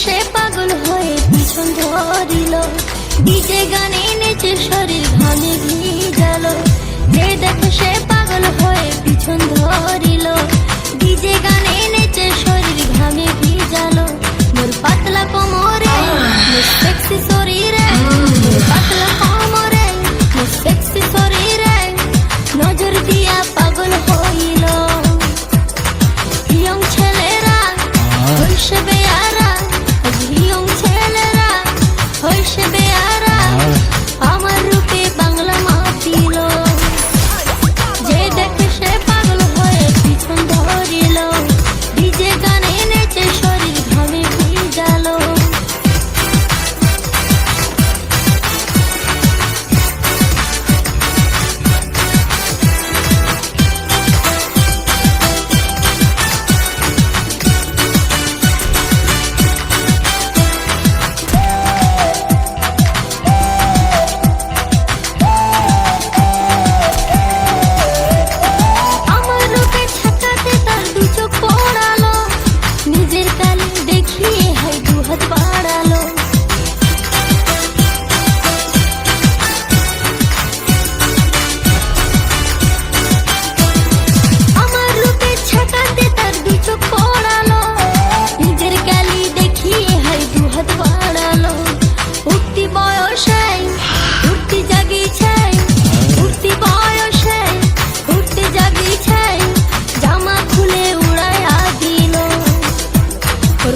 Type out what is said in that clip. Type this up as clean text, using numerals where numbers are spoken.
সে পাগল হয়ে পিছন ধরিল, ডিজে গানে নেচে শরীর ঘামে ভিজালো। যে দেখে সে পাগল হয়ে পিছন ধরিল, ডিজে গানে নেচে শরীর ঘামে ভিজালো। মোর পাতলা কোমরে মোর সেক্সি শরীরে, মোর পাতলা কোমরে মোর সেক্সি শরীরে নজর দিয়া পাগল হইল। ইয়ং ছেলেরা হইছে বেয়ারা, ইয়ং ছেলেরা হইছে বেয়ারা, আমার রূপে বাংলা মাতিল। যে দেখে সে পাগল হয়ে পিছন ধরিল, ডিজে গানে নেচে শরীর ঘামে ভিজালো। আমার রূপে ছাকাতে তার দু চোখ পড়ালো, নিজের কালি দেখিয়ে হয় দু হাত বাড়ালো। আমার রূপে ছাকাতে তার দু চোখ পড়ালো, নিজের কালি দেখিয়ে হয় দু হাত বাড়ালো। উঠতি বয়সে উঠতি জাগিছে, উঠতি বয়সে উঠতি জাগিছে, জামা খুলে উড়াইয়া দিল। ওর